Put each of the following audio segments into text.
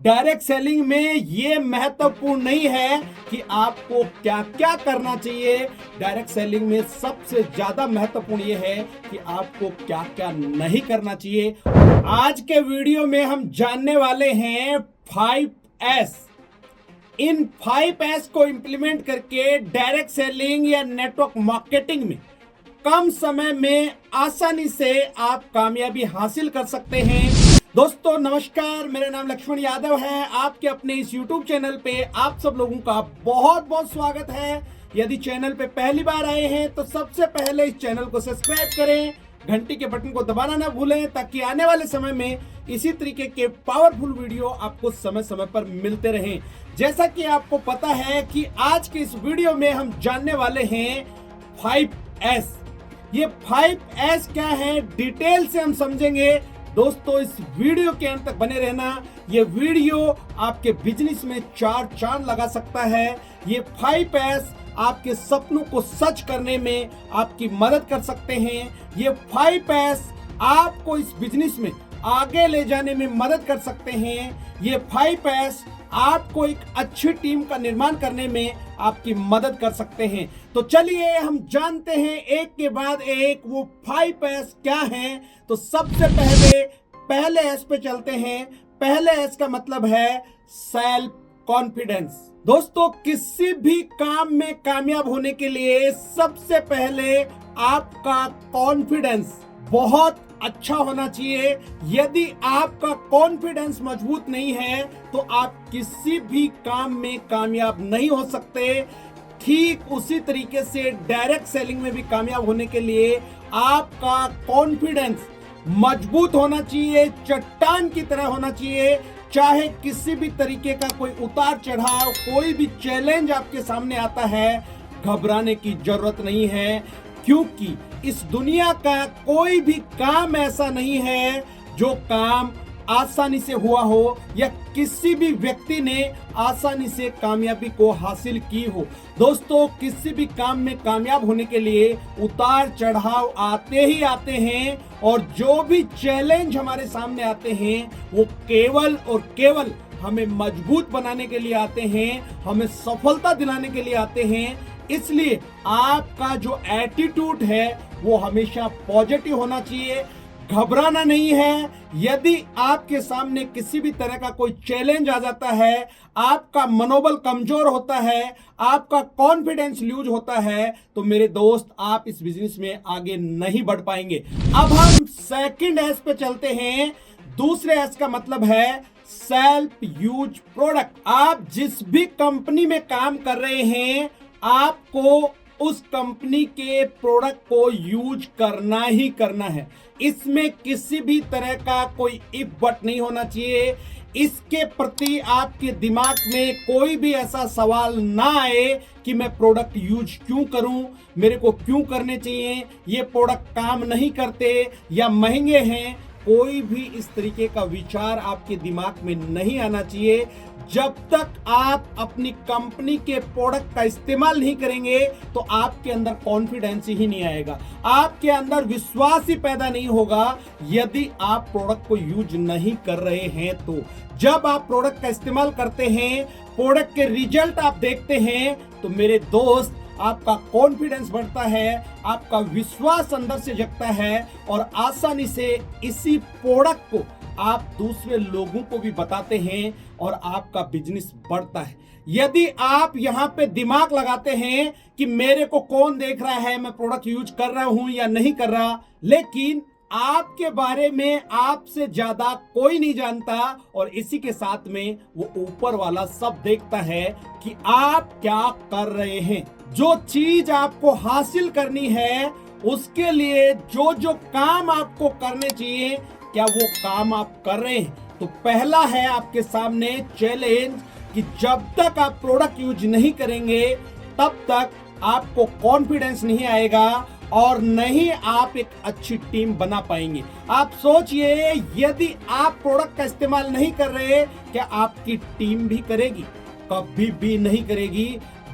Direct selling में ये महत्वपूर्ण नहीं है कि आपको क्या क्या करना चाहिए। डायरेक्ट सेलिंग में सबसे ज्यादा महत्वपूर्ण ये है कि आपको क्या क्या नहीं करना चाहिए। आज के वीडियो में हम जानने वाले हैं 5S। इन 5S को इंप्लीमेंट करके डायरेक्ट सेलिंग या नेटवर्क मार्केटिंग में कम समय में आसानी से आप कामयाबी हासिल कर सकते हैं। दोस्तों नमस्कार, मेरा नाम लक्ष्मण यादव है। आपके अपने इस YouTube चैनल पे आप सब लोगों का बहुत बहुत स्वागत है। यदि चैनल पे पहली बार आए हैं तो सबसे पहले इस चैनल को सब्सक्राइब करें, घंटी के बटन को दबाना ना भूलें ताकि आने वाले समय में इसी तरीके के पावरफुल वीडियो आपको समय समय पर मिलते रहें। जैसा कि आपको पता है कि आज के इस वीडियो में हम जानने वाले हैं 5S। ये 5S क्या है, डिटेल से हम समझेंगे। दोस्तों इस वीडियो के अंत तक बने रहना। ये वीडियो आपके बिजनेस में चार चांद लगा सकता है। ये 5S आपके सपनों को सच करने में आपकी मदद कर सकते हैं। ये 5S आपको इस बिजनेस में आगे ले जाने में मदद कर सकते हैं। ये 5S आपको एक अच्छी टीम का निर्माण करने में आपकी मदद कर सकते हैं। तो चलिए हम जानते हैं एक के बाद एक वो 5S क्या हैं। तो सबसे पहले S पे चलते हैं। पहले S का मतलब है सेल्फ कॉन्फिडेंस। दोस्तों किसी भी काम में कामयाब होने के लिए सबसे पहले आपका कॉन्फिडेंस बहुत अच्छा होना चाहिए। यदि आपका कॉन्फिडेंस मजबूत नहीं है तो आप किसी भी काम में कामयाब नहीं हो सकते। ठीक उसी तरीके से डायरेक्ट सेलिंग में भी कामयाब होने के लिए आपका कॉन्फिडेंस मजबूत होना चाहिए, चट्टान की तरह होना चाहिए। चाहे किसी भी तरीके का कोई उतार चढ़ाव, कोई भी चैलेंज आपके सामने आता है, घबराने की जरूरत नहीं है, क्योंकि इस दुनिया का कोई भी काम ऐसा नहीं है जो काम आसानी से हुआ हो या किसी भी व्यक्ति ने आसानी से कामयाबी को हासिल की हो। दोस्तों किसी भी काम में कामयाब होने के लिए उतार चढ़ाव आते ही आते हैं, और जो भी चैलेंज हमारे सामने आते हैं वो केवल और केवल हमें मजबूत बनाने के लिए आते हैं, हमें सफलता दिलाने के लिए आते हैं। इसलिए आपका जो एटीट्यूड है वो हमेशा पॉजिटिव होना चाहिए, घबराना नहीं है। यदि आपके सामने किसी भी तरह का कोई चैलेंज आ जाता है, आपका मनोबल कमजोर होता है, आपका कॉन्फिडेंस लूज होता है, तो मेरे दोस्त आप इस बिजनेस में आगे नहीं बढ़ पाएंगे। अब हम सेकंड S पे चलते हैं। दूसरे S का मतलब है सेल्फ यूज प्रोडक्ट। आप जिस भी कंपनी में काम कर रहे हैं आपको उस कंपनी के प्रोडक्ट को यूज करना ही करना है। इसमें किसी भी तरह का कोई इफ बट नहीं होना चाहिए। इसके प्रति आपके दिमाग में कोई भी ऐसा सवाल ना आए कि मैं प्रोडक्ट यूज क्यों करूं, मेरे को क्यों करने चाहिए, ये प्रोडक्ट काम नहीं करते या महंगे हैं। कोई भी इस तरीके का विचार आपके दिमाग में नहीं आना चाहिए। जब तक आप अपनी कंपनी के प्रोडक्ट का इस्तेमाल नहीं करेंगे तो आपके अंदर कॉन्फिडेंस ही नहीं आएगा, आपके अंदर विश्वास ही पैदा नहीं होगा यदि आप प्रोडक्ट को यूज नहीं कर रहे हैं। तो जब आप प्रोडक्ट का इस्तेमाल करते हैं, प्रोडक्ट के रिजल्ट आप देखते हैं, तो मेरे दोस्त आपका कॉन्फिडेंस बढ़ता है, आपका विश्वास अंदर से जगता है, और आसानी से इसी प्रोडक्ट को आप दूसरे लोगों को भी बताते हैं और आपका बिजनेस बढ़ता है। यदि आप यहाँ पे दिमाग लगाते हैं कि मेरे को कौन देख रहा है, मैं प्रोडक्ट यूज कर रहा हूं या नहीं कर रहा, लेकिन आपके बारे में आपसे ज्यादा कोई नहीं जानता, और इसी के साथ में वो ऊपर वाला सब देखता है कि आप क्या कर रहे हैं। जो चीज आपको हासिल करनी है उसके लिए जो जो काम आपको करने चाहिए, क्या वो काम आप कर रहे हैं? तो पहला है आपके सामने चैलेंज कि जब तक आप प्रोडक्ट यूज नहीं करेंगे तब तक आपको कॉन्फिडेंस नहीं आएगा और नहीं आप एक अच्छी टीम बना पाएंगे। आप सोचिए, यदि आप प्रोडक्ट का इस्तेमाल नहीं कर रहे, क्या आपकी टीम भी करेगी? कभी भी नहीं करेगी।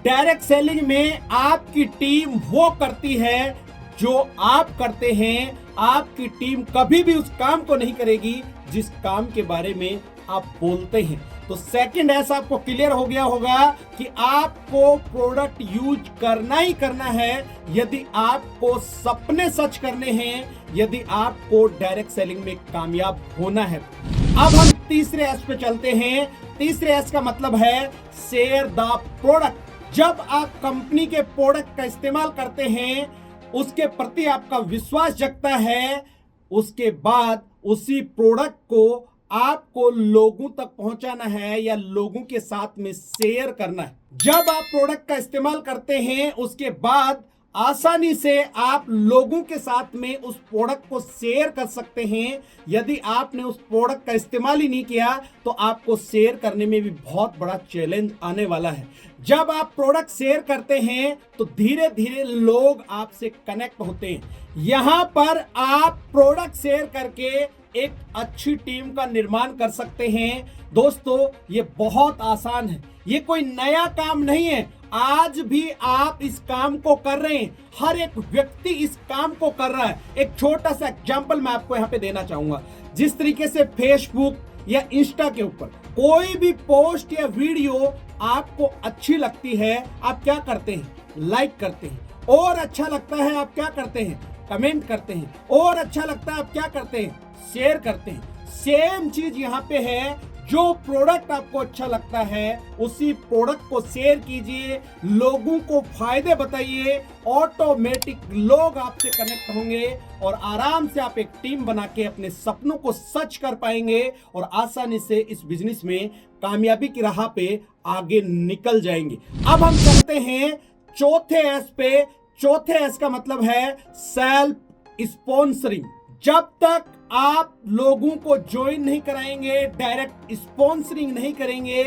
डायरेक्ट सेलिंग में आपकी टीम वो करती है जो आप करते हैं। आपकी टीम कभी भी उस काम को नहीं करेगी जिस काम के बारे में आप बोलते हैं। तो सेकंड एस आपको क्लियर हो गया होगा कि आपको प्रोडक्ट यूज करना ही करना है यदि आपको सपने सच करने हैं, यदि आपको डायरेक्ट सेलिंग में कामयाब होना है। अब हम तीसरे एस पे चलते हैं। तीसरे एस का मतलब है शेयर द प्रोडक्ट। जब आप कंपनी के प्रोडक्ट का इस्तेमाल करते हैं, उसके प्रति आपका विश्वास जगता है, उसके बाद उसी प्रोडक्ट को आपको लोगों तक पहुंचाना है या लोगों के साथ में शेयर करना है। जब आप प्रोडक्ट का इस्तेमाल करते हैं, उसके बाद आसानी से आप लोगों के साथ में उस प्रोडक्ट को शेयर कर सकते हैं। यदि आपने उस प्रोडक्ट का इस्तेमाल ही नहीं किया तो आपको शेयर करने में भी बहुत बड़ा चैलेंज आने वाला है। जब आप प्रोडक्ट शेयर करते हैं तो धीरे धीरे लोग आपसे कनेक्ट होते हैं। यहां पर आप प्रोडक्ट शेयर करके एक अच्छी टीम का निर्माण कर सकते हैं। दोस्तों, ये बहुत आसान है, ये कोई नया काम नहीं है। आज भी आप इस काम को कर रहे हैं, हर एक व्यक्ति इस काम को कर रहा है। एक छोटा सा एग्जांपल मैं आपको यहां पे देना चाहूंगा। जिस तरीके से फेसबुक या इंस्टा के ऊपर कोई भी पोस्ट या वीडियो आपको अच्छी लगती है, आप क्या करते हैं? लाइक करते हैं। और अच्छा लगता है, आप क्या करते हैं? कमेंट करते हैं। और अच्छा लगता है, आप क्या करते हैं? शेयर करते हैं। सेम चीज यहां पे है। जो प्रोडक्ट आपको अच्छा लगता है उसी प्रोडक्ट को शेयर कीजिए, लोगों को फायदे बताइए, ऑटोमेटिक लोग आपसे कनेक्ट होंगे और आराम से आप एक टीम बना के अपने सपनों को सच कर पाएंगे और आसानी से इस बिजनेस में कामयाबी की राह पे आगे निकल जाएंगे। अब हम चलते हैं चौथे एस पे। चौथे एस का मतलब है सेल्फ स्पॉन्सरिंग। जब तक आप लोगों को ज्वाइन नहीं कराएंगे, डायरेक्ट स्पॉन्सरिंग नहीं करेंगे,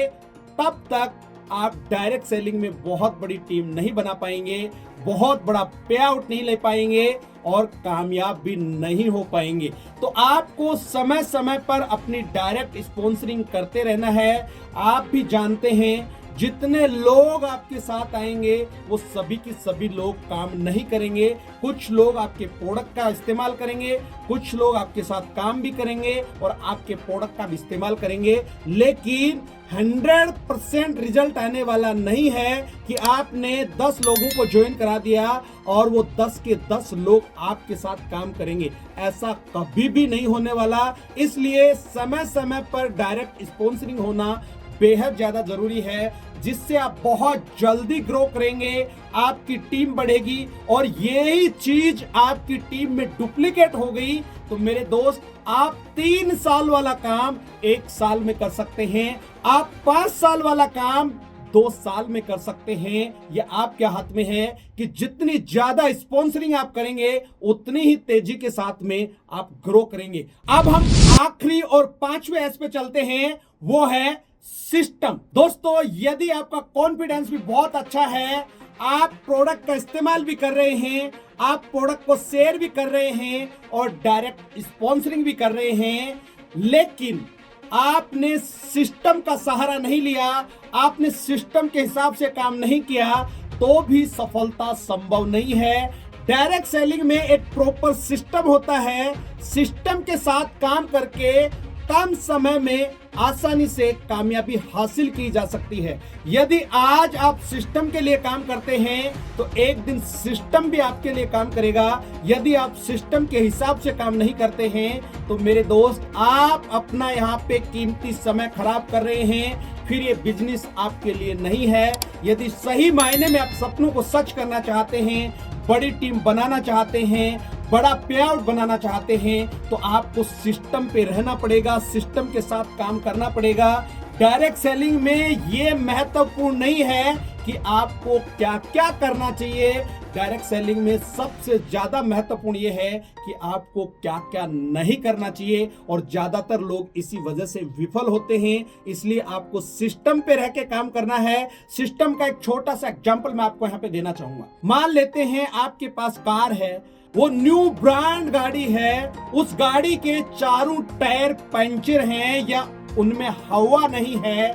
तब तक आप डायरेक्ट सेलिंग में बहुत बड़ी टीम नहीं बना पाएंगे, बहुत बड़ा पे आउट नहीं ले पाएंगे और कामयाब भी नहीं हो पाएंगे। तो आपको समय समय पर अपनी डायरेक्ट स्पॉन्सरिंग करते रहना है। आप भी जानते हैं जितने लोग आपके साथ आएंगे वो सभी के सभी लोग काम नहीं करेंगे। कुछ लोग आपके प्रोडक्ट का इस्तेमाल करेंगे, कुछ लोग आपके साथ काम भी करेंगे और आपके प्रोडक्ट का भी इस्तेमाल करेंगे, लेकिन 100% रिजल्ट आने वाला नहीं है कि आपने 10 लोगों को ज्वाइन करा दिया और वो 10 के 10 लोग आपके साथ काम करेंगे। ऐसा कभी भी नहीं होने वाला। इसलिए समय समय पर डायरेक्ट स्पॉन्सरिंग होना बेहद ज्यादा जरूरी है, जिससे आप बहुत जल्दी ग्रो करेंगे, आपकी टीम बढ़ेगी और यही चीज आपकी टीम में डुप्लीकेट हो गई तो मेरे दोस्त, आप 3 साल वाला काम 1 साल में कर सकते हैं, आप 5 साल वाला काम 2 साल में कर सकते हैं। यह आपके हाथ में है कि जितनी ज्यादा स्पॉन्सरिंग आप करेंगे उतनी ही तेजी के साथ में आप ग्रो करेंगे। अब हम आखिरी और 5वें एस पे चलते हैं, वो है सिस्टम। दोस्तों, यदि आपका कॉन्फिडेंस भी बहुत अच्छा है, आप प्रोडक्ट का इस्तेमाल भी कर रहे हैं, आप प्रोडक्ट को शेयर भी कर रहे हैं और डायरेक्ट स्पॉन्सरिंग भी कर रहे हैं, लेकिन आपने सिस्टम का सहारा नहीं लिया, आपने सिस्टम के हिसाब से काम नहीं किया, तो भी सफलता संभव नहीं है। डायरेक्ट सेलिंग में एक प्रॉपर सिस्टम होता है। सिस्टम के साथ काम करके कम समय में आसानी से कामयाबी हासिल की जा सकती है। यदि आज आप सिस्टम के लिए काम करते हैं तो एक दिन सिस्टम भी आपके लिए काम करेगा। यदि आप सिस्टम के हिसाब से काम नहीं करते हैं तो मेरे दोस्त, आप अपना यहाँ पे कीमती समय खराब कर रहे हैं, फिर ये बिजनेस आपके लिए नहीं है। यदि सही मायने में आप सपनों को सच करना चाहते हैं, बड़ी टीम बनाना चाहते हैं, बड़ा पे आउट बनाना चाहते हैं, तो आपको सिस्टम पे रहना पड़ेगा, सिस्टम के साथ काम करना पड़ेगा। डायरेक्ट सेलिंग में ये महत्वपूर्ण नहीं है कि आपको क्या क्या करना चाहिए। डायरेक्ट सेलिंग में सबसे ज्यादा महत्वपूर्ण ये है कि आपको क्या क्या नहीं करना चाहिए और ज्यादातर लोग इसी वजह से विफल होते हैं। इसलिए आपको सिस्टम पे रह के काम करना है। सिस्टम का एक छोटा सा एग्जांपल मैं आपको यहाँ पे देना चाहूंगा। मान लेते हैं आपके पास कार है, वो न्यू ब्रांड गाड़ी है, उस गाड़ी के चारों टायर पंचर हैं या उनमें हवा नहीं है,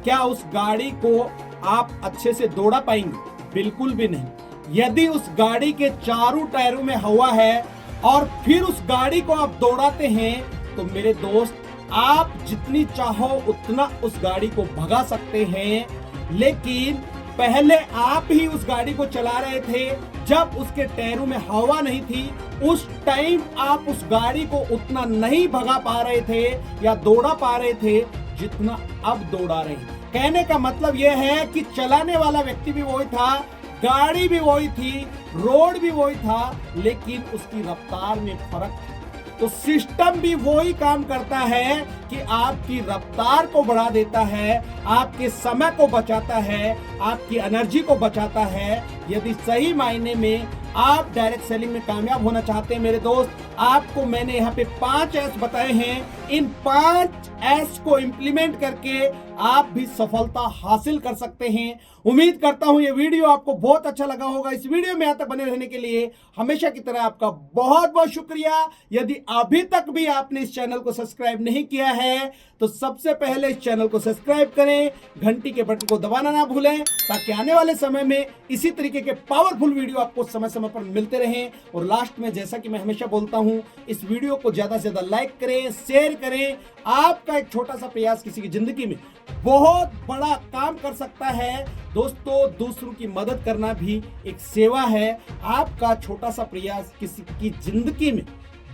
क्या उस गाड़ी को आप अच्छे से दौड़ा पाएंगे? बिल्कुल भी नहीं। यदि उस गाड़ी के चारों टायरों में हवा है और फिर उस गाड़ी को आप दौड़ाते हैं तो मेरे दोस्त, आप जितनी चाहो उतना उस गाड़ी को भगा सकते हैं, लेकिन पहले आप ही उस गाड़ी को चला रहे थे जब उसके टायरों में हवा नहीं थी। उस टाइम आप उस गाड़ी को उतना नहीं भगा पा रहे थे या दौड़ा पा रहे थे जितना अब दौड़ा रहे हैं। कहने का मतलब यह है कि चलाने वाला व्यक्ति भी वही था, गाड़ी भी वही थी, रोड भी वही था, लेकिन उसकी रफ्तार में फर्क था। तो सिस्टम भी वही काम करता है कि आपकी रफ्तार को बढ़ा देता है, आपके समय को बचाता है, आपकी एनर्जी को बचाता है। यदि सही मायने में आप डायरेक्ट सेलिंग में कामयाब होना चाहते हैं मेरे दोस्त, आपको मैंने यहाँ पे 5 एस बताए हैं। इन 5 एस को इंप्लीमेंट करके आप भी सफलता हासिल कर सकते हैं। उम्मीद करता हूं ये वीडियो आपको बहुत अच्छा लगा होगा। इस वीडियो में यहाँ तक बने रहने के लिए हमेशा की तरह आपका बहुत बहुत शुक्रिया। यदि अभी तक भी आपने इस चैनल को सब्सक्राइब नहीं किया है तो सबसे पहले इस चैनल को सब्सक्राइब करें, घंटी के बटन को दबाना ना भूलें, ताकि आने वाले समय में इसी तरीके के पावरफुल वीडियो आपको समय समय पर मिलते रहें। और लास्ट में जैसा कि मैं हमेशा बोलता हूं, इस वीडियो को ज्यादा से ज्यादा लाइक करें, शेयर करें। आपका एक छोटा सा प्रयास किसी की जिंदगी में बहुत बड़ा काम कर सकता है। दोस्तों, दूसरों की मदद करना भी एक सेवा है। आपका छोटा सा प्रयास किसी की जिंदगी में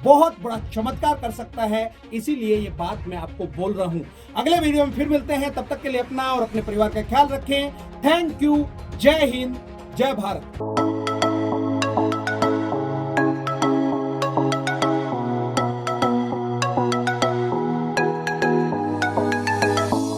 बहुत बड़ा चमत्कार कर सकता है। इसीलिए ये बात मैं आपको बोल रहा हूं। अगले वीडियो में फिर मिलते हैं, तब तक के लिए अपना और अपने परिवार का ख्याल रखें। Thank you. जय हिंद, जय भारत।